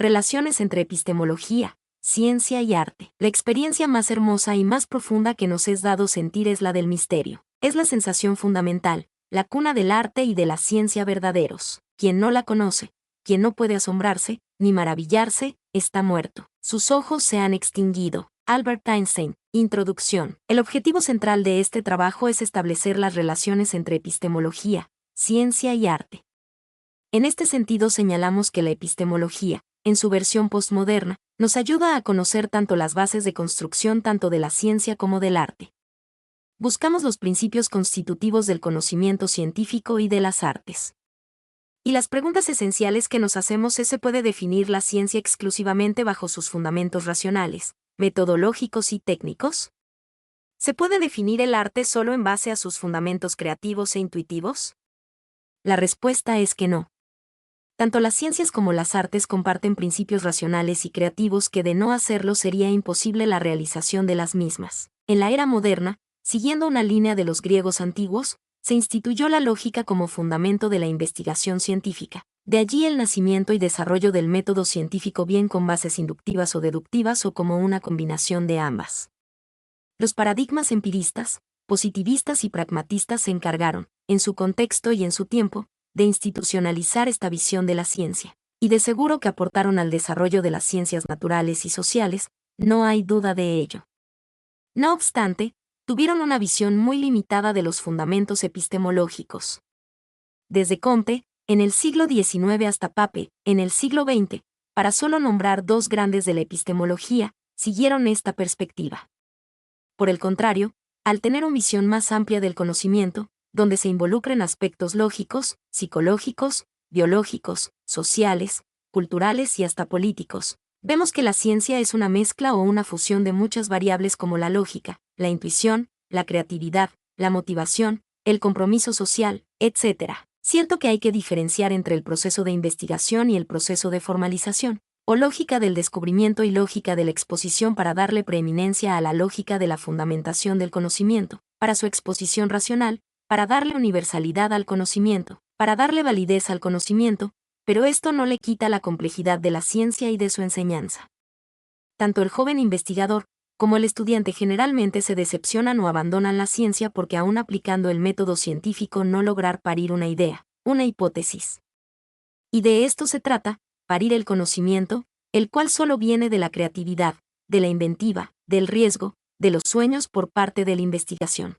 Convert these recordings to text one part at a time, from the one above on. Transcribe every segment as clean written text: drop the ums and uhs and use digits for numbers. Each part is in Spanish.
Relaciones entre epistemología, ciencia y arte. La experiencia más hermosa y más profunda que nos es dado sentir es la del misterio. Es la sensación fundamental, la cuna del arte y de la ciencia verdaderos. Quien no la conoce, quien no puede asombrarse, ni maravillarse, está muerto. Sus ojos se han extinguido. Albert Einstein. Introducción. El objetivo central de este trabajo es establecer las relaciones entre epistemología, ciencia y arte. En este sentido señalamos que la epistemología, en su versión postmoderna, nos ayuda a conocer tanto las bases de construcción tanto de la ciencia como del arte. Buscamos los principios constitutivos del conocimiento científico y de las artes. Y las preguntas esenciales que nos hacemos es: ¿se puede definir la ciencia exclusivamente bajo sus fundamentos racionales, metodológicos y técnicos? ¿Se puede definir el arte solo en base a sus fundamentos creativos e intuitivos? La respuesta es que no. Tanto las ciencias como las artes comparten principios racionales y creativos que de no hacerlo sería imposible la realización de las mismas. En la era moderna, siguiendo una línea de los griegos antiguos, se instituyó la lógica como fundamento de la investigación científica. De allí el nacimiento y desarrollo del método científico, bien con bases inductivas o deductivas o como una combinación de ambas. Los paradigmas empiristas, positivistas y pragmatistas se encargaron, en su contexto y en su tiempo, de institucionalizar esta visión de la ciencia, y de seguro que aportaron al desarrollo de las ciencias naturales y sociales, no hay duda de ello. No obstante, tuvieron una visión muy limitada de los fundamentos epistemológicos. Desde Comte, en el siglo XIX, hasta Pape, en el siglo XX, para solo nombrar dos grandes de la epistemología, siguieron esta perspectiva. Por el contrario, al tener una visión más amplia del conocimiento, donde se involucren aspectos lógicos, psicológicos, biológicos, sociales, culturales y hasta políticos, vemos que la ciencia es una mezcla o una fusión de muchas variables como la lógica, la intuición, la creatividad, la motivación, el compromiso social, etc. Siento que hay que diferenciar entre el proceso de investigación y el proceso de formalización, o lógica del descubrimiento y lógica de la exposición, para darle preeminencia a la lógica de la fundamentación del conocimiento, para su exposición racional, para darle universalidad al conocimiento, para darle validez al conocimiento, pero esto no le quita la complejidad de la ciencia y de su enseñanza. Tanto el joven investigador como el estudiante generalmente se decepcionan o abandonan la ciencia porque, aún aplicando el método científico, no lograr parir una idea, una hipótesis. Y de esto se trata, parir el conocimiento, el cual solo viene de la creatividad, de la inventiva, del riesgo, de los sueños por parte de la investigación.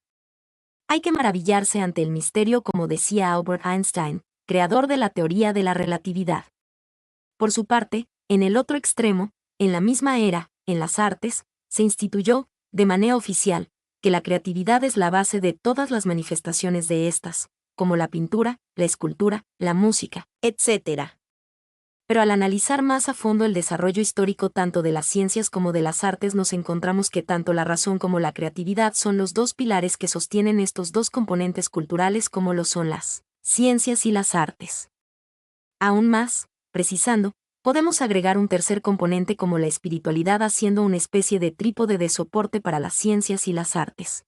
Hay que maravillarse ante el misterio, como decía Albert Einstein, creador de la teoría de la relatividad. Por su parte, en el otro extremo, en la misma era, en las artes, se instituyó, de manera oficial, que la creatividad es la base de todas las manifestaciones de estas, como la pintura, la escultura, la música, etc. Pero al analizar más a fondo el desarrollo histórico tanto de las ciencias como de las artes, nos encontramos que tanto la razón como la creatividad son los dos pilares que sostienen estos dos componentes culturales, como lo son las ciencias y las artes. Aún más, precisando, podemos agregar un tercer componente como la espiritualidad, haciendo una especie de trípode de soporte para las ciencias y las artes.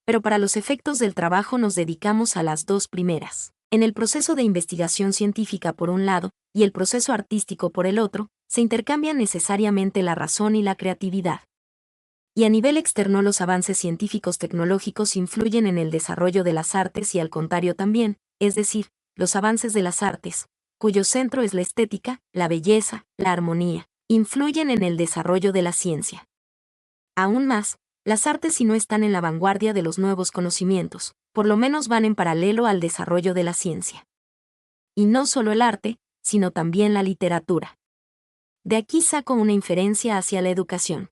Pero para los efectos del trabajo nos dedicamos a las dos primeras. En el proceso de investigación científica por un lado, y el proceso artístico por el otro, se intercambian necesariamente la razón y la creatividad. Y a nivel externo, los avances científicos tecnológicos influyen en el desarrollo de las artes y al contrario también, es decir, los avances de las artes, cuyo centro es la estética, la belleza, la armonía, influyen en el desarrollo de la ciencia. Aún más, las artes, si no están en la vanguardia de los nuevos conocimientos, por lo menos van en paralelo al desarrollo de la ciencia. Y no solo el arte, sino también la literatura. De aquí saco una inferencia hacia la educación.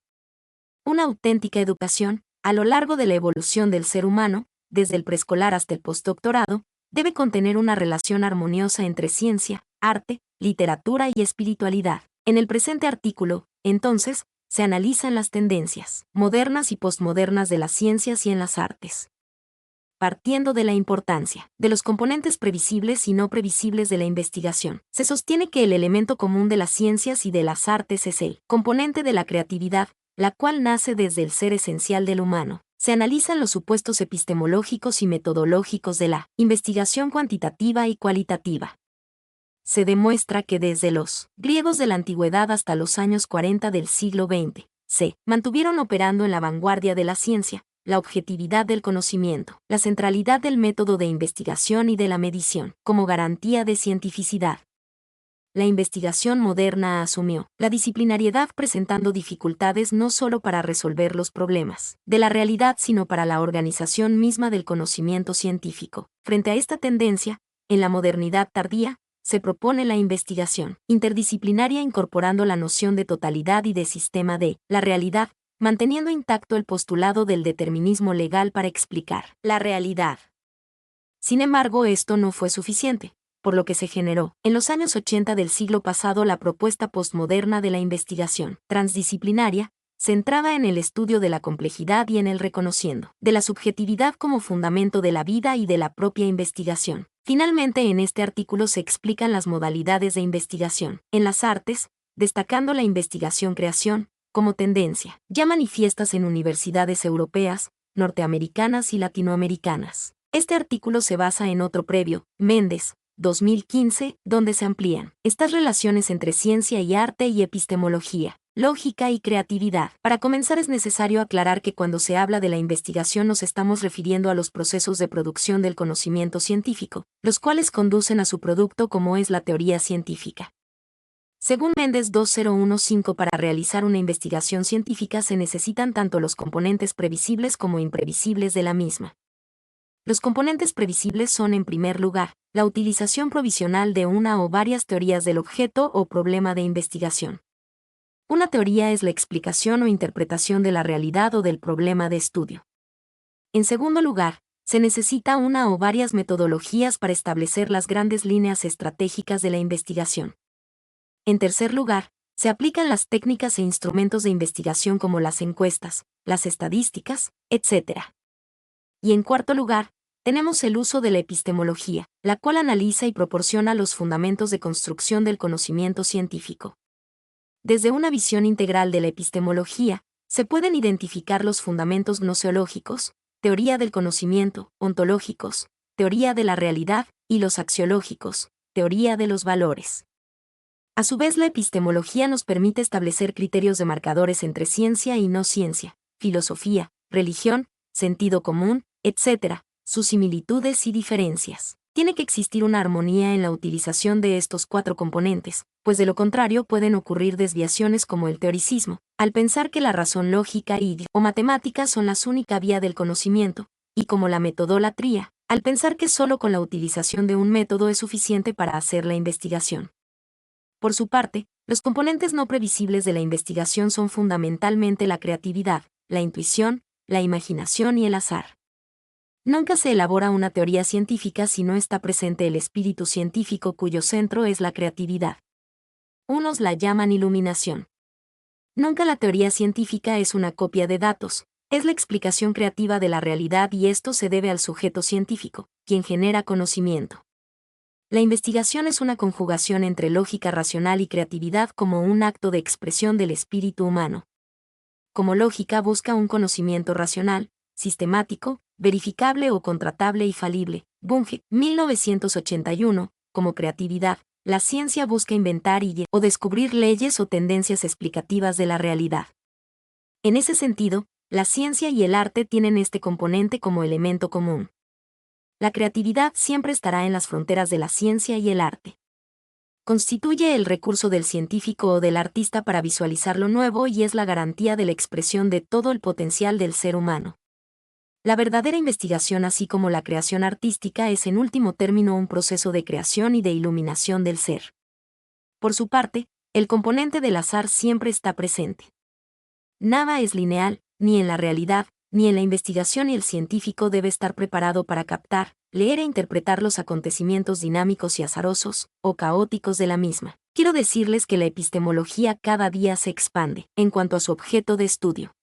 Una auténtica educación, a lo largo de la evolución del ser humano, desde el preescolar hasta el postdoctorado, debe contener una relación armoniosa entre ciencia, arte, literatura y espiritualidad. En el presente artículo, entonces, se analizan las tendencias modernas y postmodernas de las ciencias y en las artes. Partiendo de la importancia de los componentes previsibles y no previsibles de la investigación, se sostiene que el elemento común de las ciencias y de las artes es el componente de la creatividad, la cual nace desde el ser esencial del humano. Se analizan los supuestos epistemológicos y metodológicos de la investigación cuantitativa y cualitativa. se demuestra que desde los griegos de la antigüedad hasta los años 40 del siglo XX, se mantuvieron operando en la vanguardia de la ciencia, la objetividad del conocimiento, la centralidad del método de investigación y de la medición, como garantía de cientificidad. La investigación moderna asumió la disciplinariedad presentando dificultades no solo para resolver los problemas de la realidad sino para la organización misma del conocimiento científico. Frente a esta tendencia, en la modernidad tardía, se propone la investigación interdisciplinaria incorporando la noción de totalidad y de sistema de la realidad, manteniendo intacto el postulado del determinismo legal para explicar la realidad. Sin embargo, esto no fue suficiente, por lo que se generó, en los años 80 del siglo pasado, la propuesta postmoderna de la investigación transdisciplinaria, centrada en el estudio de la complejidad y en el reconociendo de la subjetividad como fundamento de la vida y de la propia investigación. Finalmente, en este artículo se explican las modalidades de investigación en las artes, destacando la investigación-creación como tendencia, ya manifiestas en universidades europeas, norteamericanas y latinoamericanas. Este artículo se basa en otro previo, Méndez, 2015, donde se amplían estas relaciones entre ciencia y arte y epistemología, lógica y creatividad. Para comenzar es necesario aclarar que cuando se habla de la investigación nos estamos refiriendo a los procesos de producción del conocimiento científico, los cuales conducen a su producto como es la teoría científica. Según Méndez 2015, para realizar una investigación científica se necesitan tanto los componentes previsibles como imprevisibles de la misma. Los componentes previsibles son, en primer lugar, la utilización provisional de una o varias teorías del objeto o problema de investigación. Una teoría es la explicación o interpretación de la realidad o del problema de estudio. En segundo lugar, se necesita una o varias metodologías para establecer las grandes líneas estratégicas de la investigación. En tercer lugar, se aplican las técnicas e instrumentos de investigación como las encuestas, las estadísticas, etc. Y en cuarto lugar, tenemos el uso de la epistemología, la cual analiza y proporciona los fundamentos de construcción del conocimiento científico. Desde una visión integral de la epistemología, se pueden identificar los fundamentos gnoseológicos, teoría del conocimiento, ontológicos, teoría de la realidad, y los axiológicos, teoría de los valores. A su vez, la epistemología nos permite establecer criterios de marcadores entre ciencia y no ciencia, filosofía, religión, sentido común, etc., sus similitudes y diferencias. Tiene que existir una armonía en la utilización de estos cuatro componentes, pues de lo contrario pueden ocurrir desviaciones como el teoricismo, al pensar que la razón lógica o matemática son la única vía del conocimiento, y como la metodolatría, al pensar que solo con la utilización de un método es suficiente para hacer la investigación. Por su parte, los componentes no previsibles de la investigación son fundamentalmente la creatividad, la intuición, la imaginación y el azar. Nunca se elabora una teoría científica si no está presente el espíritu científico cuyo centro es la creatividad. Unos la llaman iluminación. Nunca la teoría científica es una copia de datos, es la explicación creativa de la realidad y esto se debe al sujeto científico, quien genera conocimiento. La investigación es una conjugación entre lógica racional y creatividad como un acto de expresión del espíritu humano. Como lógica busca un conocimiento racional, sistemático, verificable o contratable y falible. Bunge, 1981, como creatividad, la ciencia busca inventar o descubrir leyes o tendencias explicativas de la realidad. En ese sentido, la ciencia y el arte tienen este componente como elemento común. La creatividad siempre estará en las fronteras de la ciencia y el arte. Constituye el recurso del científico o del artista para visualizar lo nuevo y es la garantía de la expresión de todo el potencial del ser humano. La verdadera investigación, así como la creación artística, es en último término un proceso de creación y de iluminación del ser. Por su parte, el componente del azar siempre está presente. Nada es lineal, ni en la realidad, ni en la investigación, y el científico debe estar preparado para captar, leer e interpretar los acontecimientos dinámicos y azarosos, o caóticos de la misma. Quiero decirles que la epistemología cada día se expande, en cuanto a su objeto de estudio.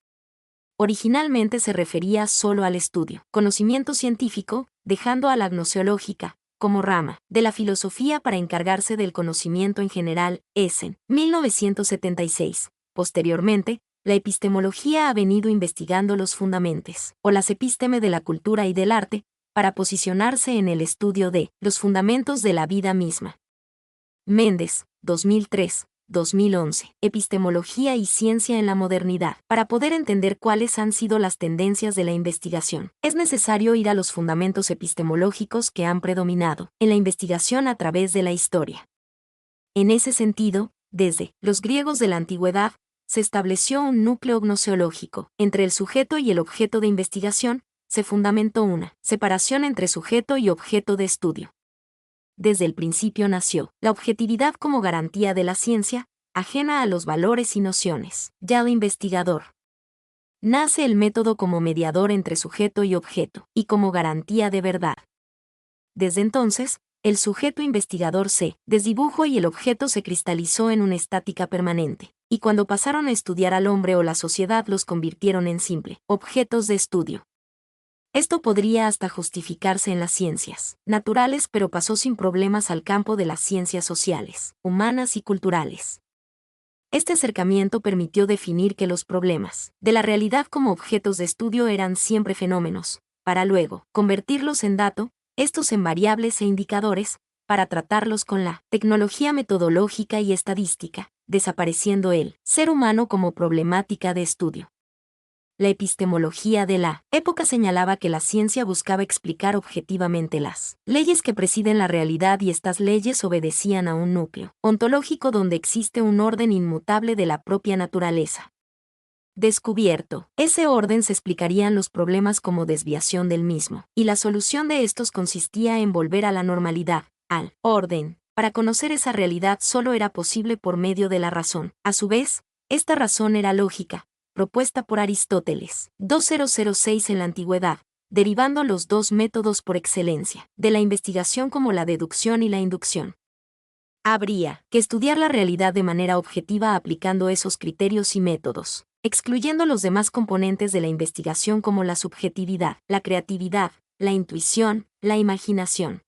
Originalmente se refería solo al estudio, conocimiento científico, dejando a la gnoseológica, como rama, de la filosofía para encargarse del conocimiento en general, Essen, 1976. Posteriormente, la epistemología ha venido investigando los fundamentos, o las episteme de la cultura y del arte, para posicionarse en el estudio de los fundamentos de la vida misma. Méndez, 2003, 2011. Epistemología y ciencia en la modernidad. Para poder entender cuáles han sido las tendencias de la investigación, es necesario ir a los fundamentos epistemológicos que han predominado en la investigación a través de la historia. En ese sentido, desde los griegos de la antigüedad, se estableció un núcleo gnoseológico. Entre el sujeto y el objeto de investigación, se fundamentó una separación entre sujeto y objeto de estudio. Desde el principio nació la objetividad como garantía de la ciencia, ajena a los valores y nociones. Ya el investigador. Nace el método como mediador entre sujeto y objeto, y como garantía de verdad. Desde entonces, el sujeto investigador se desdibujó y el objeto se cristalizó en una estática permanente, y cuando pasaron a estudiar al hombre o la sociedad los convirtieron en simple objetos de estudio. Esto podría hasta justificarse en las ciencias naturales, pero pasó sin problemas al campo de las ciencias sociales, humanas y culturales. Este acercamiento permitió definir que los problemas de la realidad como objetos de estudio eran siempre fenómenos, para luego convertirlos en dato, estos en variables e indicadores, para tratarlos con la tecnología metodológica y estadística, desapareciendo el ser humano como problemática de estudio. La epistemología de la época señalaba que la ciencia buscaba explicar objetivamente las leyes que presiden la realidad y estas leyes obedecían a un núcleo ontológico donde existe un orden inmutable de la propia naturaleza. Descubierto, ese orden se explicarían los problemas como desviación del mismo, y la solución de estos consistía en volver a la normalidad, al orden. Para conocer esa realidad solo era posible por medio de la razón. A su vez, esta razón era lógica, propuesta por Aristóteles, 2006 en la antigüedad, derivando los dos métodos por excelencia, de la investigación como la deducción y la inducción. Habría que estudiar la realidad de manera objetiva aplicando esos criterios y métodos, excluyendo los demás componentes de la investigación como la subjetividad, la creatividad, la intuición, la imaginación.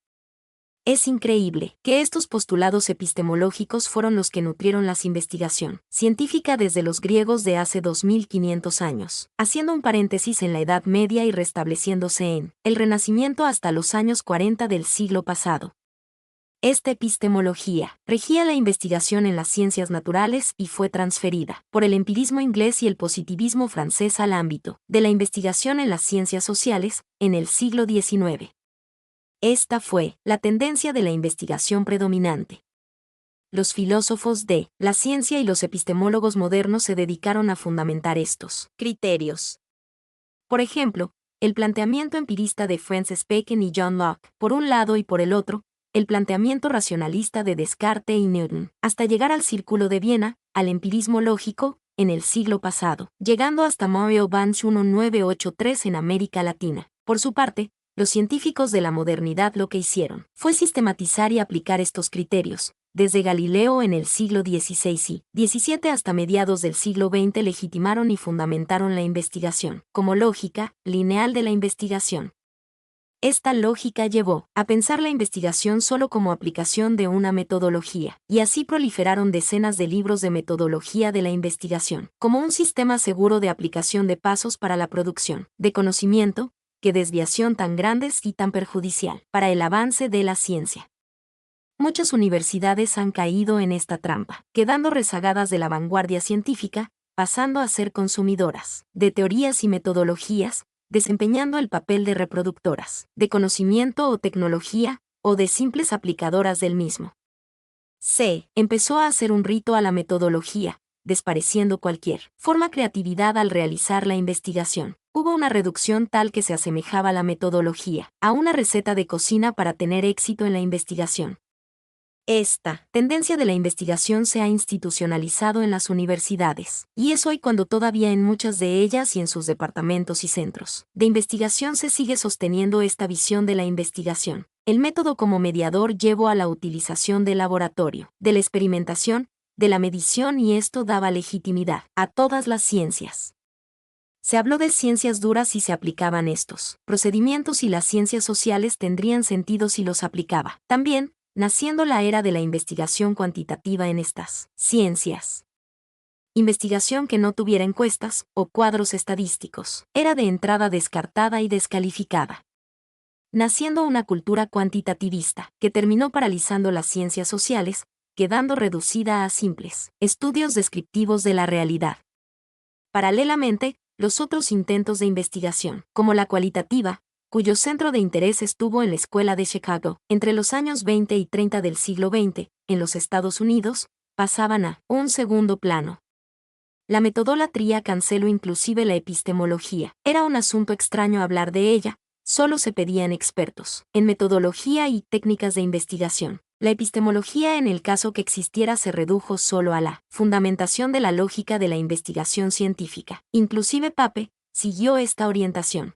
Es increíble que estos postulados epistemológicos fueron los que nutrieron la investigación científica desde los griegos de hace 2500 años, haciendo un paréntesis en la Edad Media y restableciéndose en el Renacimiento hasta los años 40 del siglo pasado. Esta epistemología regía la investigación en las ciencias naturales y fue transferida por el empirismo inglés y el positivismo francés al ámbito de la investigación en las ciencias sociales en el siglo XIX. Esta fue la tendencia de la investigación predominante. Los filósofos de la ciencia y los epistemólogos modernos se dedicaron a fundamentar estos criterios. Por ejemplo, el planteamiento empirista de Francis Bacon y John Locke, por un lado y por el otro, el planteamiento racionalista de Descartes y Newton, hasta llegar al Círculo de Viena, al empirismo lógico, en el siglo pasado, llegando hasta Mario Banch 1983 en América Latina. Por su parte, los científicos de la modernidad lo que hicieron fue sistematizar y aplicar estos criterios, desde Galileo en el siglo XVI y XVII hasta mediados del siglo XX legitimaron y fundamentaron la investigación, como lógica lineal de la investigación. Esta lógica llevó a pensar la investigación solo como aplicación de una metodología, y así proliferaron decenas de libros de metodología de la investigación, como un sistema seguro de aplicación de pasos para la producción de conocimiento, qué desviación tan grande y tan perjudicial para el avance de la ciencia. Muchas universidades han caído en esta trampa, quedando rezagadas de la vanguardia científica, pasando a ser consumidoras de teorías y metodologías, desempeñando el papel de reproductoras de conocimiento o tecnología, o de simples aplicadoras del mismo. Se empezó a hacer un rito a la metodología, despareciendo cualquier forma creatividad al realizar la investigación. Hubo una reducción tal que se asemejaba a la metodología, a una receta de cocina para tener éxito en la investigación. Esta tendencia de la investigación se ha institucionalizado en las universidades, y es hoy cuando todavía en muchas de ellas y en sus departamentos y centros de investigación se sigue sosteniendo esta visión de la investigación. El método como mediador llevó a la utilización del laboratorio, de la experimentación, de la medición y esto daba legitimidad a todas las ciencias. Se habló de ciencias duras y se aplicaban estos procedimientos y las ciencias sociales tendrían sentido si los aplicaba. También, naciendo la era de la investigación cuantitativa en estas ciencias. Investigación que no tuviera encuestas o cuadros estadísticos era de entrada descartada y descalificada. Naciendo una cultura cuantitativista que terminó paralizando las ciencias sociales, quedando reducida a simples estudios descriptivos de la realidad. Paralelamente, los otros intentos de investigación, como la cualitativa, cuyo centro de interés estuvo en la Escuela de Chicago, entre los años 20 y 30 del siglo XX, en los Estados Unidos, pasaban a un segundo plano. La metodología canceló inclusive la epistemología. Era un asunto extraño hablar de ella, solo se pedían expertos en metodología y técnicas de investigación. La epistemología en el caso que existiera se redujo solo a la fundamentación de la lógica de la investigación científica. Inclusive Pape siguió esta orientación.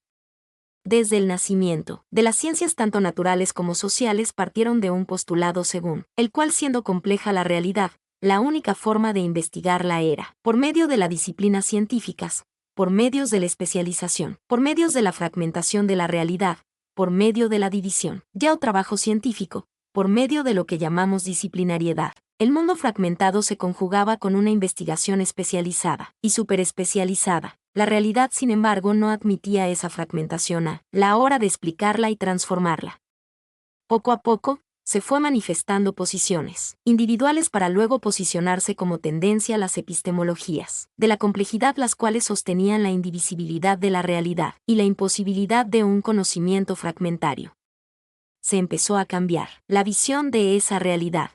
Desde el nacimiento, de las ciencias tanto naturales como sociales partieron de un postulado según el cual, siendo compleja la realidad, la única forma de investigarla era por medio de las disciplinas científicas, por medios de la especialización, por medios de la fragmentación de la realidad, por medio de la división, ya o trabajo científico, por medio de lo que llamamos disciplinariedad. El mundo fragmentado se conjugaba con una investigación especializada y superespecializada. La realidad, sin embargo, no admitía esa fragmentación a la hora de explicarla y transformarla. Poco a poco, se fue manifestando posiciones individuales para luego posicionarse como tendencia a las epistemologías de la complejidad, las cuales sostenían la indivisibilidad de la realidad y la imposibilidad de un conocimiento fragmentario. Se empezó a cambiar la visión de esa realidad.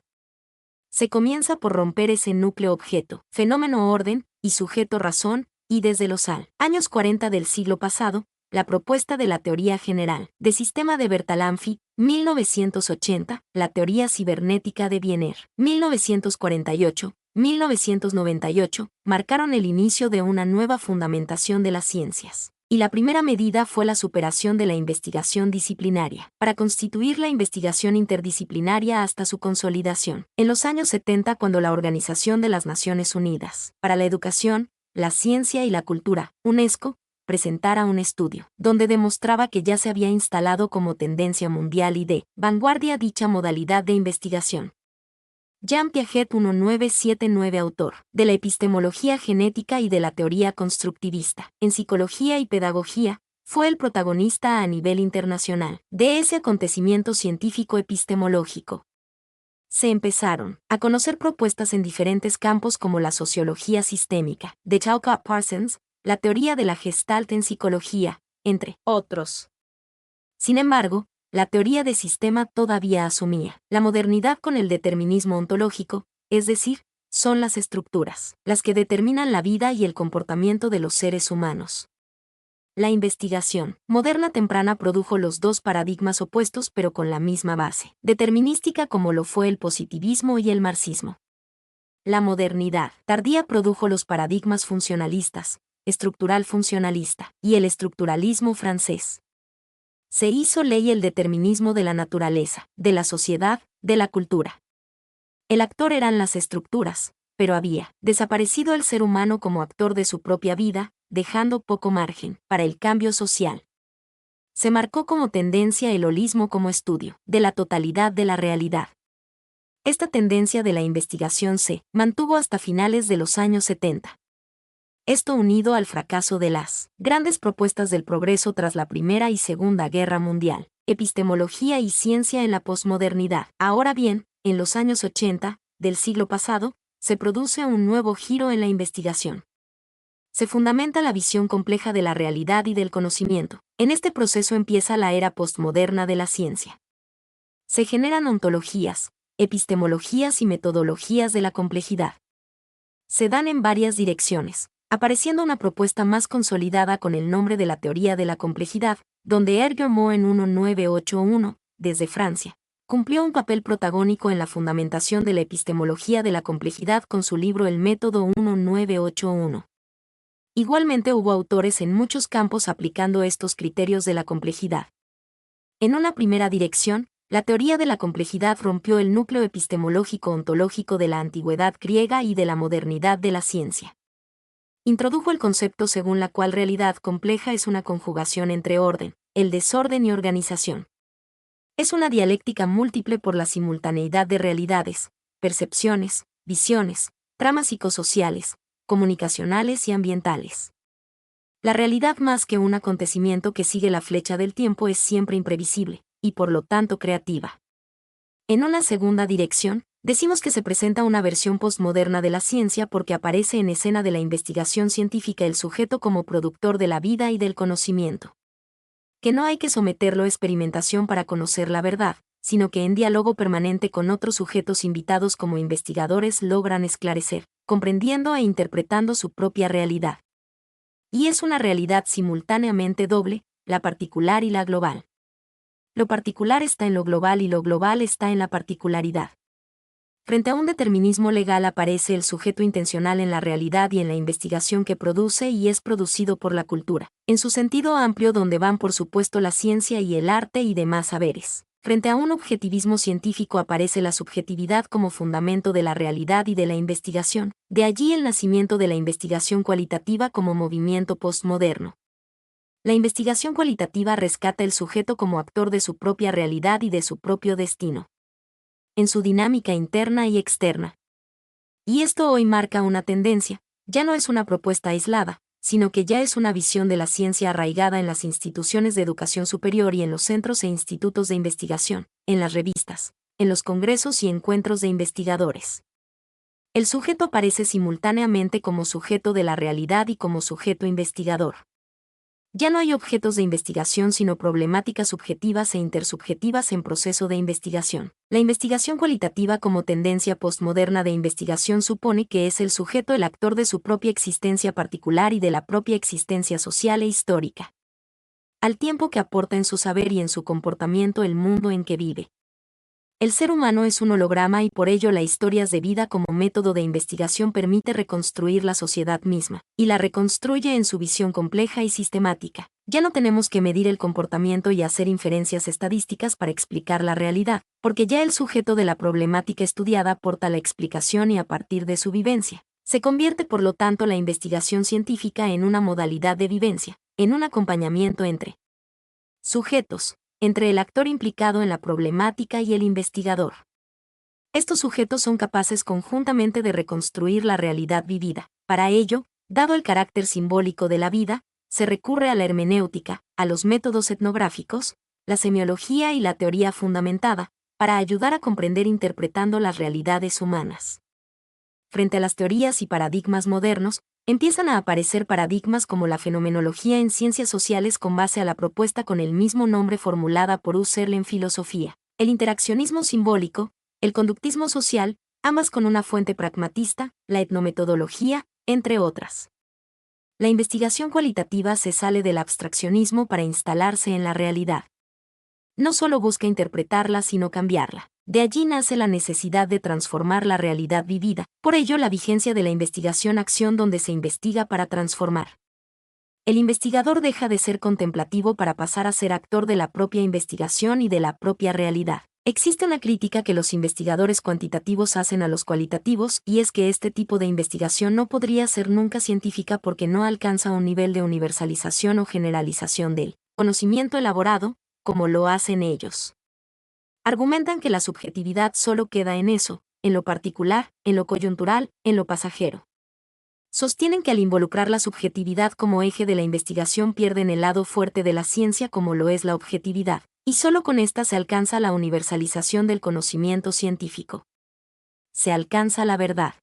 Se comienza por romper ese núcleo objeto, fenómeno orden y sujeto razón, y desde los años 40 del siglo pasado, la propuesta de la teoría general de sistema de Bertalanffy, 1980, la teoría cibernética de Wiener, 1948, 1998, marcaron el inicio de una nueva fundamentación de las ciencias. Y la primera medida fue la superación de la investigación disciplinaria, para constituir la investigación interdisciplinaria hasta su consolidación. En los años 70, cuando la Organización de las Naciones Unidas para la Educación, la Ciencia y la Cultura, UNESCO, presentara un estudio, donde demostraba que ya se había instalado como tendencia mundial y de vanguardia dicha modalidad de investigación. Jean Piaget 1979, autor de la epistemología genética y de la teoría constructivista en psicología y pedagogía, fue el protagonista a nivel internacional de ese acontecimiento científico epistemológico. Se empezaron a conocer propuestas en diferentes campos como la sociología sistémica, de Chalcott Parsons, la teoría de la Gestalt en psicología, entre otros. Sin embargo, la teoría de sistema todavía asumía la modernidad con el determinismo ontológico, es decir, son las estructuras las que determinan la vida y el comportamiento de los seres humanos. La investigación moderna temprana produjo los dos paradigmas opuestos pero con la misma base determinística, como lo fue el positivismo y el marxismo. La modernidad tardía produjo los paradigmas funcionalistas, estructural funcionalista, y el estructuralismo francés. Se hizo ley el determinismo de la naturaleza, de la sociedad, de la cultura. El actor eran las estructuras, pero había desaparecido el ser humano como actor de su propia vida, dejando poco margen para el cambio social. Se marcó como tendencia el holismo como estudio de la totalidad de la realidad. Esta tendencia de la investigación se mantuvo hasta finales de los años 70. Esto unido al fracaso de las grandes propuestas del progreso tras la Primera y Segunda Guerra Mundial, epistemología y ciencia en la posmodernidad. Ahora bien, en los años 80 del siglo pasado, se produce un nuevo giro en la investigación. Se fundamenta la visión compleja de la realidad y del conocimiento. En este proceso empieza la era postmoderna de la ciencia. Se generan ontologías, epistemologías y metodologías de la complejidad. Se dan en varias direcciones, apareciendo una propuesta más consolidada con el nombre de la teoría de la complejidad, donde Edgar Morin en 1981, desde Francia, cumplió un papel protagónico en la fundamentación de la epistemología de la complejidad con su libro El método 1981. Igualmente hubo autores en muchos campos aplicando estos criterios de la complejidad. En una primera dirección, la teoría de la complejidad rompió el núcleo epistemológico ontológico de la antigüedad griega y de la modernidad de la ciencia. Introdujo el concepto según la cual realidad compleja es una conjugación entre orden, el desorden y organización. Es una dialéctica múltiple por la simultaneidad de realidades, percepciones, visiones, tramas psicosociales, comunicacionales y ambientales. La realidad, más que un acontecimiento que sigue la flecha del tiempo, es siempre imprevisible, y por lo tanto creativa. En una segunda dirección, Decimos que se presenta una versión postmoderna de la ciencia porque aparece en escena de la investigación científica el sujeto como productor de la vida y del conocimiento. Que no hay que someterlo a experimentación para conocer la verdad, sino que en diálogo permanente con otros sujetos invitados como investigadores logran esclarecer, comprendiendo e interpretando su propia realidad. Y es una realidad simultáneamente doble, la particular y la global. Lo particular está en lo global y lo global está en la particularidad. Frente a un determinismo legal aparece el sujeto intencional en la realidad y en la investigación que produce y es producido por la cultura, en su sentido amplio donde van por supuesto la ciencia y el arte y demás saberes. Frente a un objetivismo científico aparece la subjetividad como fundamento de la realidad y de la investigación, de allí el nacimiento de la investigación cualitativa como movimiento postmoderno. La investigación cualitativa rescata el sujeto como actor de su propia realidad y de su propio destino, en su dinámica interna y externa. Y esto hoy marca una tendencia, ya no es una propuesta aislada, sino que ya es una visión de la ciencia arraigada en las instituciones de educación superior y en los centros e institutos de investigación, en las revistas, en los congresos y encuentros de investigadores. El sujeto aparece simultáneamente como sujeto de la realidad y como sujeto investigador. Ya no hay objetos de investigación sino problemáticas subjetivas e intersubjetivas en proceso de investigación. La investigación cualitativa como tendencia postmoderna de investigación supone que es el sujeto el actor de su propia existencia particular y de la propia existencia social e histórica, al tiempo que aporta en su saber y en su comportamiento el mundo en que vive. El ser humano es un holograma y por ello la historias de vida como método de investigación permite reconstruir la sociedad misma, y la reconstruye en su visión compleja y sistemática. Ya no tenemos que medir el comportamiento y hacer inferencias estadísticas para explicar la realidad, porque ya el sujeto de la problemática estudiada aporta la explicación y a partir de su vivencia. Se convierte por lo tanto la investigación científica en una modalidad de vivencia, en un acompañamiento entre sujetos, entre el actor implicado en la problemática y el investigador. Estos sujetos son capaces conjuntamente de reconstruir la realidad vivida. Para ello, dado el carácter simbólico de la vida, se recurre a la hermenéutica, a los métodos etnográficos, la semiología y la teoría fundamentada, para ayudar a comprender interpretando las realidades humanas. Frente a las teorías y paradigmas modernos, empiezan a aparecer paradigmas como la fenomenología en ciencias sociales con base a la propuesta con el mismo nombre formulada por Husserl en filosofía, el interaccionismo simbólico, el conductismo social, ambas con una fuente pragmatista, la etnometodología, entre otras. La investigación cualitativa se sale del abstraccionismo para instalarse en la realidad. No solo busca interpretarla sino cambiarla. De allí nace la necesidad de transformar la realidad vivida, por ello la vigencia de la investigación-acción donde se investiga para transformar. El investigador deja de ser contemplativo para pasar a ser actor de la propia investigación y de la propia realidad. Existe una crítica que los investigadores cuantitativos hacen a los cualitativos y es que este tipo de investigación no podría ser nunca científica porque no alcanza un nivel de universalización o generalización del conocimiento elaborado, como lo hacen ellos. Argumentan que la subjetividad solo queda en eso, en lo particular, en lo coyuntural, en lo pasajero. Sostienen que al involucrar la subjetividad como eje de la investigación pierden el lado fuerte de la ciencia como lo es la objetividad, y solo con esta se alcanza la universalización del conocimiento científico. Se alcanza la verdad.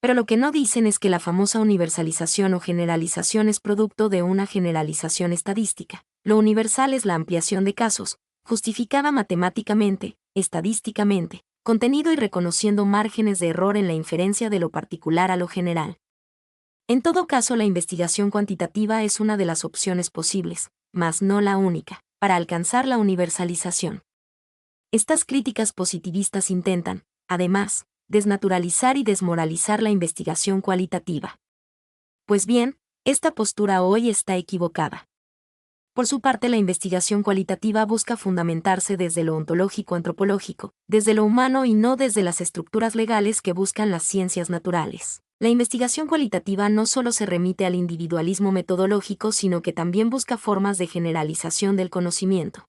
Pero lo que no dicen es que la famosa universalización o generalización es producto de una generalización estadística. Lo universal es la ampliación de casos, justificada matemáticamente, estadísticamente, contenido y reconociendo márgenes de error en la inferencia de lo particular a lo general. En todo caso, la investigación cuantitativa es una de las opciones posibles, mas no la única, para alcanzar la universalización. Estas críticas positivistas intentan, además, desnaturalizar y desmoralizar la investigación cualitativa. Pues bien, esta postura hoy está equivocada. Por su parte, la investigación cualitativa busca fundamentarse desde lo ontológico-antropológico, desde lo humano y no desde las estructuras legales que buscan las ciencias naturales. La investigación cualitativa no solo se remite al individualismo metodológico, sino que también busca formas de generalización del conocimiento.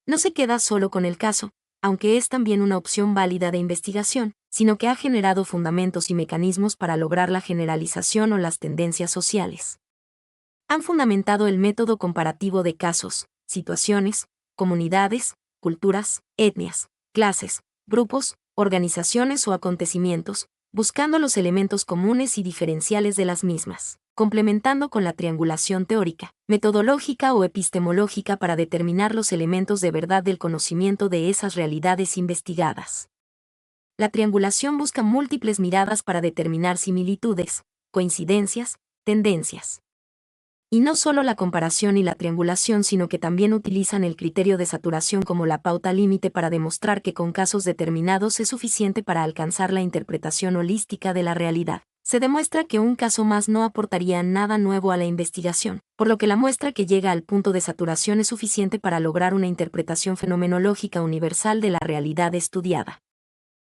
No se queda solo con el caso, aunque es también una opción válida de investigación, sino que ha generado fundamentos y mecanismos para lograr la generalización o las tendencias sociales. Han fundamentado el método comparativo de casos, situaciones, comunidades, culturas, etnias, clases, grupos, organizaciones o acontecimientos, buscando los elementos comunes y diferenciales de las mismas, complementando con la triangulación teórica, metodológica o epistemológica para determinar los elementos de verdad del conocimiento de esas realidades investigadas. La triangulación busca múltiples miradas para determinar similitudes, coincidencias, tendencias. Y no solo la comparación y la triangulación, sino que también utilizan el criterio de saturación como la pauta límite para demostrar que con casos determinados es suficiente para alcanzar la interpretación holística de la realidad. Se demuestra que un caso más no aportaría nada nuevo a la investigación, por lo que la muestra que llega al punto de saturación es suficiente para lograr una interpretación fenomenológica universal de la realidad estudiada.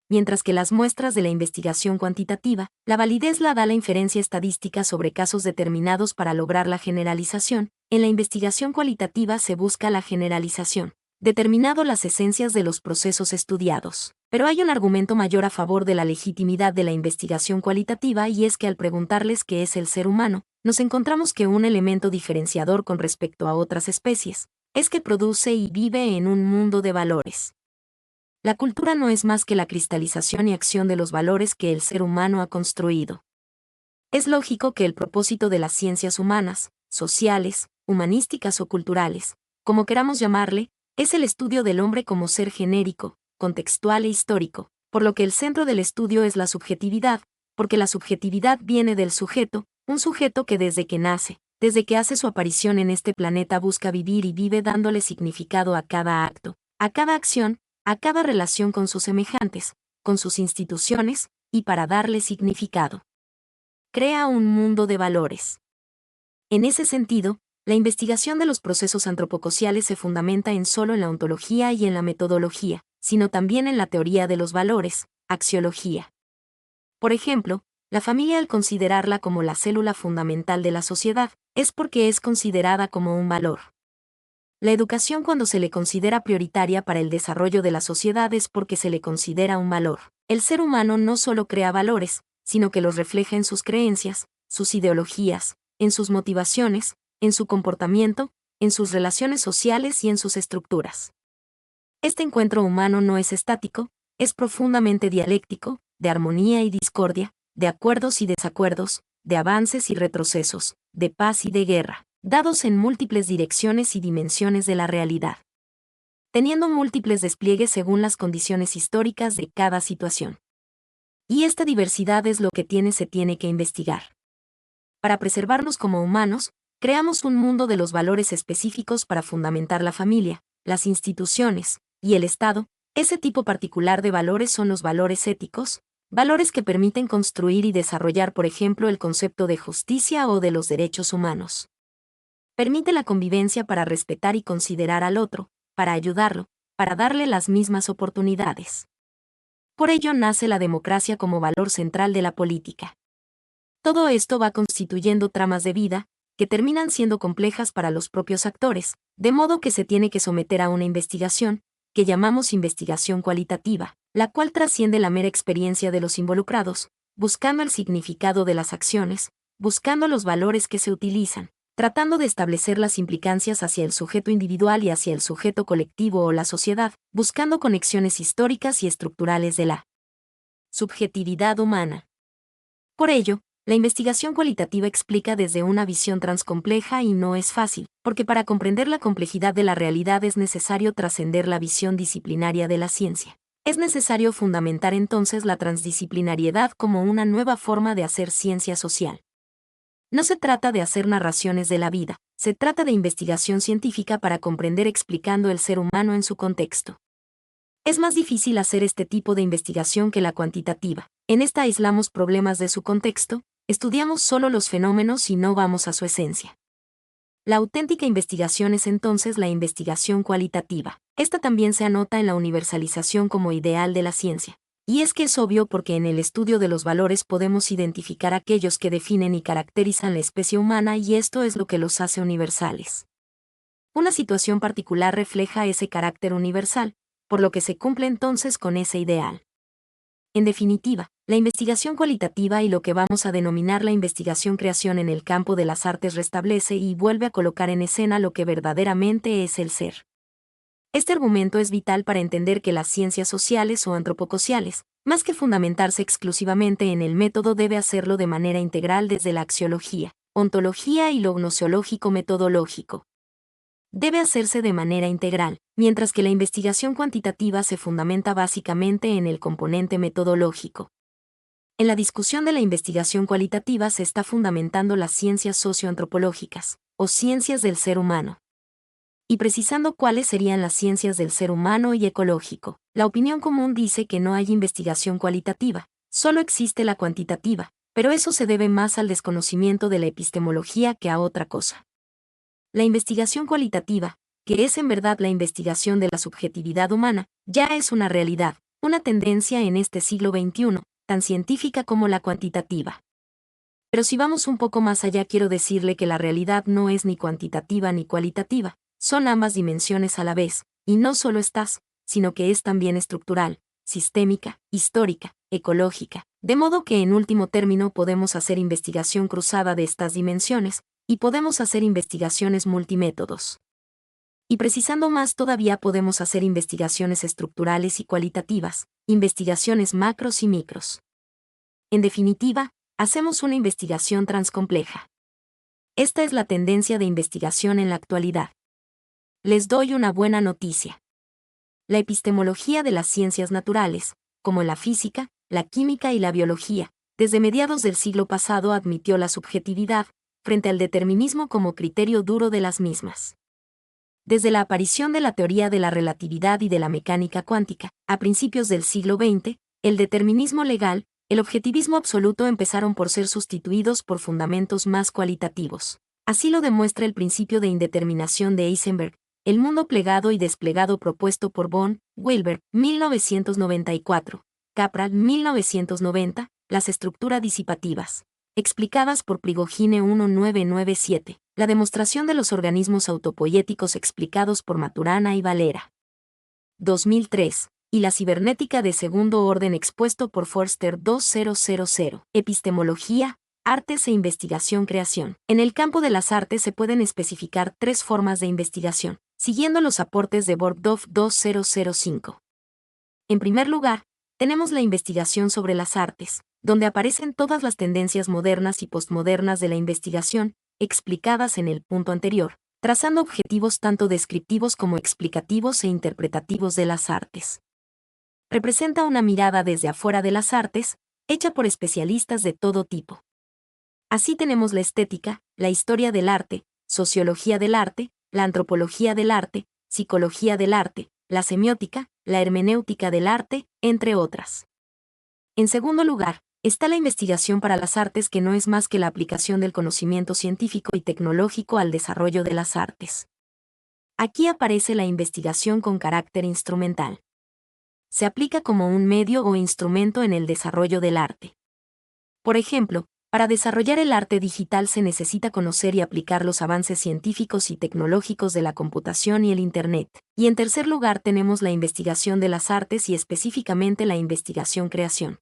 Mientras que las muestras de la investigación cuantitativa, la validez la da la inferencia estadística sobre casos determinados para lograr la generalización, en la investigación cualitativa se busca la generalización, determinado las esencias de los procesos estudiados. Pero hay un argumento mayor a favor de la legitimidad de la investigación cualitativa y es que al preguntarles qué es el ser humano, nos encontramos que un elemento diferenciador con respecto a otras especies es que produce y vive en un mundo de valores. La cultura no es más que la cristalización y acción de los valores que el ser humano ha construido. Es lógico que el propósito de las ciencias humanas, sociales, humanísticas o culturales, como queramos llamarle, es el estudio del hombre como ser genérico, contextual e histórico, por lo que el centro del estudio es la subjetividad, porque la subjetividad viene del sujeto, un sujeto que desde que nace, desde que hace su aparición en este planeta busca vivir y vive dándole significado a cada acto, a cada acción, a cada relación con sus semejantes, con sus instituciones, y para darle significado. Crea un mundo de valores. En ese sentido, la investigación de los procesos antropocociales se fundamenta en solo en la ontología y en la metodología, sino también en la teoría de los valores, axiología. Por ejemplo, la familia al considerarla como la célula fundamental de la sociedad, es porque es considerada como un valor. La educación cuando se le considera prioritaria para el desarrollo de la sociedad es porque se le considera un valor. El ser humano no solo crea valores, sino que los refleja en sus creencias, sus ideologías, en sus motivaciones, en su comportamiento, en sus relaciones sociales y en sus estructuras. Este encuentro humano no es estático, es profundamente dialéctico, de armonía y discordia, de acuerdos y desacuerdos, de avances y retrocesos, de paz y de guerra, dados en múltiples direcciones y dimensiones de la realidad, teniendo múltiples despliegues según las condiciones históricas de cada situación. Y esta diversidad es lo que se tiene que investigar. Para preservarnos como humanos, creamos un mundo de los valores específicos para fundamentar la familia, las instituciones, y el Estado. Ese tipo particular de valores son los valores éticos, valores que permiten construir y desarrollar, por ejemplo, el concepto de justicia o de los derechos humanos. Permite la convivencia para respetar y considerar al otro, para ayudarlo, para darle las mismas oportunidades. Por ello nace la democracia como valor central de la política. Todo esto va constituyendo tramas de vida, que terminan siendo complejas para los propios actores, de modo que se tiene que someter a una investigación, que llamamos investigación cualitativa, la cual trasciende la mera experiencia de los involucrados, buscando el significado de las acciones, buscando los valores que se utilizan, tratando de establecer las implicancias hacia el sujeto individual y hacia el sujeto colectivo o la sociedad, buscando conexiones históricas y estructurales de la subjetividad humana. Por ello, la investigación cualitativa explica desde una visión transcompleja y no es fácil, porque para comprender la complejidad de la realidad es necesario trascender la visión disciplinaria de la ciencia. Es necesario fundamentar entonces la transdisciplinariedad como una nueva forma de hacer ciencia social. No se trata de hacer narraciones de la vida, se trata de investigación científica para comprender explicando el ser humano en su contexto. Es más difícil hacer este tipo de investigación que la cuantitativa. En esta aislamos problemas de su contexto, estudiamos solo los fenómenos y no vamos a su esencia. La auténtica investigación es entonces la investigación cualitativa. Esta también se anota en la universalización como ideal de la ciencia. Y es que es obvio porque en el estudio de los valores podemos identificar aquellos que definen y caracterizan la especie humana y esto es lo que los hace universales. Una situación particular refleja ese carácter universal, por lo que se cumple entonces con ese ideal. En definitiva, la investigación cualitativa y lo que vamos a denominar la investigación-creación en el campo de las artes restablece y vuelve a colocar en escena lo que verdaderamente es el ser. Este argumento es vital para entender que las ciencias sociales o antropocociales, más que fundamentarse exclusivamente en el método, debe hacerlo de manera integral desde la axiología, ontología y lo gnoseológico metodológico. Debe hacerse de manera integral, mientras que la investigación cuantitativa se fundamenta básicamente en el componente metodológico. En la discusión de la investigación cualitativa se está fundamentando las ciencias socioantropológicas, o ciencias del ser humano, y precisando cuáles serían las ciencias del ser humano y ecológico. La opinión común dice que no hay investigación cualitativa, solo existe la cuantitativa, pero eso se debe más al desconocimiento de la epistemología que a otra cosa. La investigación cualitativa, que es en verdad la investigación de la subjetividad humana, ya es una realidad, una tendencia en este siglo XXI, tan científica como la cuantitativa. Pero si vamos un poco más allá, quiero decirle que la realidad no es ni cuantitativa ni cualitativa, son ambas dimensiones a la vez, y no solo estas, sino que es también estructural, sistémica, histórica, ecológica, de modo que en último término podemos hacer investigación cruzada de estas dimensiones, y podemos hacer investigaciones multimétodos. Y precisando más todavía podemos hacer investigaciones estructurales y cualitativas, investigaciones macros y micros. En definitiva, hacemos una investigación transcompleja. Esta es la tendencia de investigación en la actualidad. Les doy una buena noticia. La epistemología de las ciencias naturales, como la física, la química y la biología, desde mediados del siglo pasado admitió la subjetividad, frente al determinismo como criterio duro de las mismas. Desde la aparición de la teoría de la relatividad y de la mecánica cuántica, a principios del siglo XX, el determinismo legal, el objetivismo absoluto empezaron por ser sustituidos por fundamentos más cualitativos. Así lo demuestra el principio de indeterminación de Heisenberg, el mundo plegado y desplegado propuesto por von Wilber, 1994, Capra, 1990, las estructuras disipativas, explicadas por Prigogine 1997, la demostración de los organismos autopoiéticos explicados por Maturana y Valera, 2003, y la cibernética de segundo orden expuesto por Forster 2000, epistemología, artes e investigación-creación. En el campo de las artes se pueden especificar tres formas de investigación, siguiendo los aportes de Borgdorf 2005. En primer lugar, tenemos la investigación sobre las artes, donde aparecen todas las tendencias modernas y postmodernas de la investigación, explicadas en el punto anterior, trazando objetivos tanto descriptivos como explicativos e interpretativos de las artes. Representa una mirada desde afuera de las artes, hecha por especialistas de todo tipo. Así tenemos la estética, la historia del arte, sociología del arte, la antropología del arte, psicología del arte, la semiótica, la hermenéutica del arte, entre otras. En segundo lugar, está la investigación para las artes, que no es más que la aplicación del conocimiento científico y tecnológico al desarrollo de las artes. Aquí aparece la investigación con carácter instrumental. Se aplica como un medio o instrumento en el desarrollo del arte. Por ejemplo, para desarrollar el arte digital se necesita conocer y aplicar los avances científicos y tecnológicos de la computación y el Internet. Y en tercer lugar tenemos la investigación de las artes y específicamente la investigación-creación.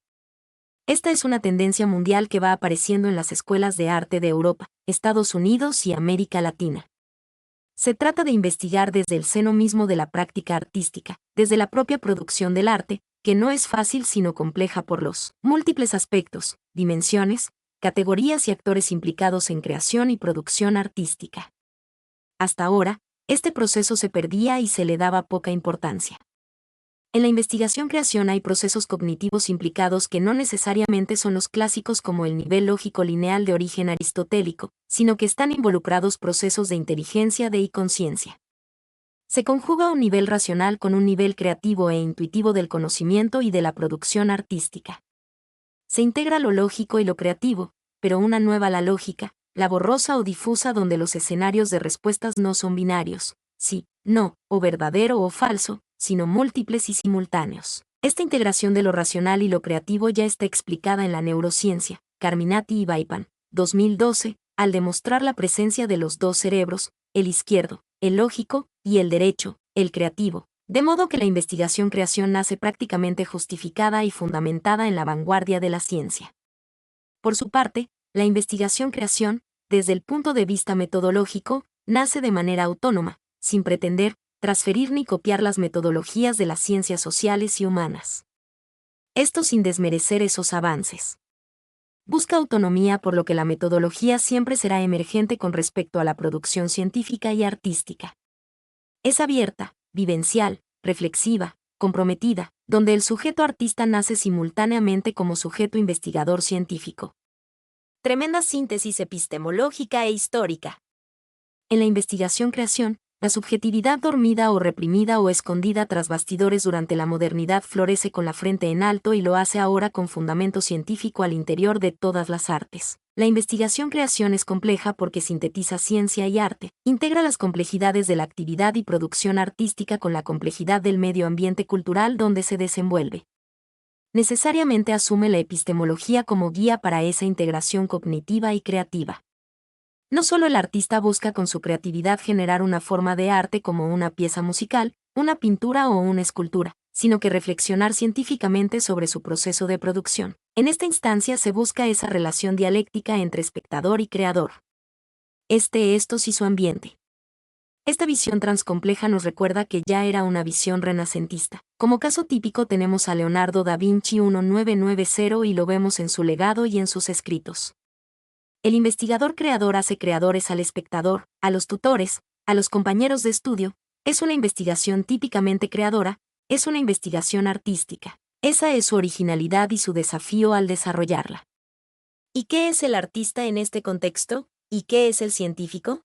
Esta es una tendencia mundial que va apareciendo en las escuelas de arte de Europa, Estados Unidos y América Latina. Se trata de investigar desde el seno mismo de la práctica artística, desde la propia producción del arte, que no es fácil sino compleja por los múltiples aspectos, dimensiones, categorías y actores implicados en creación y producción artística. Hasta ahora, este proceso se perdía y se le daba poca importancia. En la investigación-creación hay procesos cognitivos implicados que no necesariamente son los clásicos como el nivel lógico lineal de origen aristotélico, sino que están involucrados procesos de inteligencia y conciencia. Se conjuga un nivel racional con un nivel creativo e intuitivo del conocimiento y de la producción artística. Se integra lo lógico y lo creativo, pero una nueva la lógica, la borrosa o difusa, donde los escenarios de respuestas no son binarios, sí, no, o verdadero o falso, sino múltiples y simultáneos. Esta integración de lo racional y lo creativo ya está explicada en la neurociencia, Carminati y Vaipan, 2012, al demostrar la presencia de los dos cerebros, el izquierdo, el lógico, y el derecho, el creativo, de modo que la investigación-creación nace prácticamente justificada y fundamentada en la vanguardia de la ciencia. Por su parte, la investigación-creación, desde el punto de vista metodológico, nace de manera autónoma, sin pretender, transferir ni copiar las metodologías de las ciencias sociales y humanas. Esto sin desmerecer esos avances. Busca autonomía, por lo que la metodología siempre será emergente con respecto a la producción científica y artística. Es abierta, vivencial, reflexiva, comprometida, donde el sujeto artista nace simultáneamente como sujeto investigador científico. Tremenda síntesis epistemológica e histórica. En la investigación-creación, la subjetividad dormida o reprimida o escondida tras bastidores durante la modernidad florece con la frente en alto y lo hace ahora con fundamento científico al interior de todas las artes. La investigación-creación es compleja porque sintetiza ciencia y arte, integra las complejidades de la actividad y producción artística con la complejidad del medio ambiente cultural donde se desenvuelve. Necesariamente asume la epistemología como guía para esa integración cognitiva y creativa. No solo el artista busca con su creatividad generar una forma de arte como una pieza musical, una pintura o una escultura, sino que reflexionar científicamente sobre su proceso de producción. En esta instancia se busca esa relación dialéctica entre espectador y creador. Estos y su ambiente. Esta visión transcompleja nos recuerda que ya era una visión renacentista. Como caso típico tenemos a Leonardo da Vinci 1990 y lo vemos en su legado y en sus escritos. El investigador creador hace creadores al espectador, a los tutores, a los compañeros de estudio. Es una investigación típicamente creadora, es una investigación artística. Esa es su originalidad y su desafío al desarrollarla. ¿Y qué es el artista en este contexto? ¿Y qué es el científico?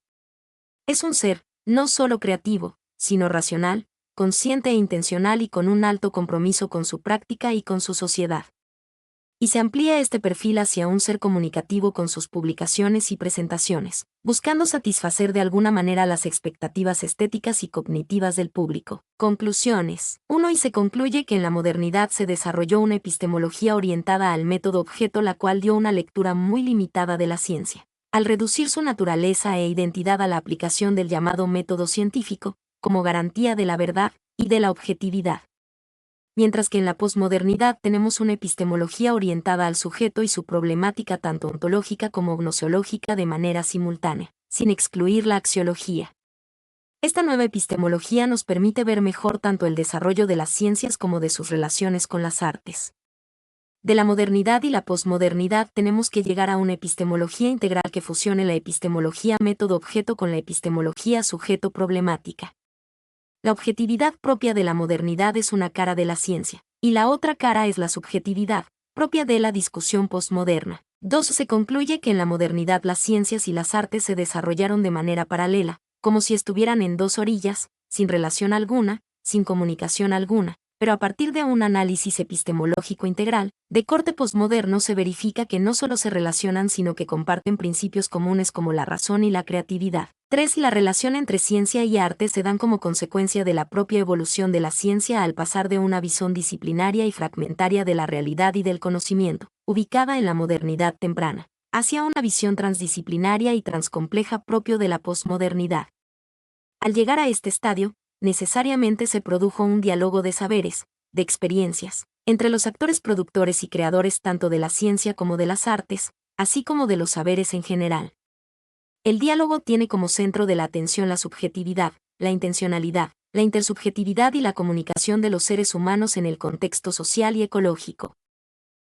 Es un ser, no solo creativo, sino racional, consciente e intencional y con un alto compromiso con su práctica y con su sociedad. Y se amplía este perfil hacia un ser comunicativo con sus publicaciones y presentaciones, buscando satisfacer de alguna manera las expectativas estéticas y cognitivas del público. Conclusiones. 1. Y se concluye que en la modernidad se desarrolló una epistemología orientada al método objeto, la cual dio una lectura muy limitada de la ciencia, al reducir su naturaleza e identidad a la aplicación del llamado método científico, como garantía de la verdad y de la objetividad. Mientras que en la posmodernidad tenemos una epistemología orientada al sujeto y su problemática tanto ontológica como gnoseológica de manera simultánea, sin excluir la axiología. Esta nueva epistemología nos permite ver mejor tanto el desarrollo de las ciencias como de sus relaciones con las artes. De la modernidad y la posmodernidad tenemos que llegar a una epistemología integral que fusione la epistemología método-objeto con la epistemología sujeto-problemática. La objetividad propia de la modernidad es una cara de la ciencia, y la otra cara es la subjetividad, propia de la discusión postmoderna. 2. Se concluye que en la modernidad las ciencias y las artes se desarrollaron de manera paralela, como si estuvieran en dos orillas, sin relación alguna, sin comunicación alguna, pero a partir de un análisis epistemológico integral, de corte posmoderno se verifica que no solo se relacionan sino que comparten principios comunes como la razón y la creatividad. 3. La relación entre ciencia y arte se dan como consecuencia de la propia evolución de la ciencia al pasar de una visión disciplinaria y fragmentaria de la realidad y del conocimiento, ubicada en la modernidad temprana, hacia una visión transdisciplinaria y transcompleja propio de la posmodernidad. Al llegar a este estadio, necesariamente se produjo un diálogo de saberes, de experiencias, entre los actores productores y creadores tanto de la ciencia como de las artes, así como de los saberes en general. El diálogo tiene como centro de la atención la subjetividad, la intencionalidad, la intersubjetividad y la comunicación de los seres humanos en el contexto social y ecológico.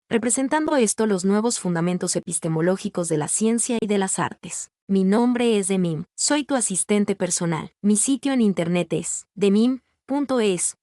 Representando esto los nuevos fundamentos epistemológicos de la ciencia y de las artes. Mi nombre es Demim, soy tu asistente personal. Mi sitio en internet es demim.es.tl.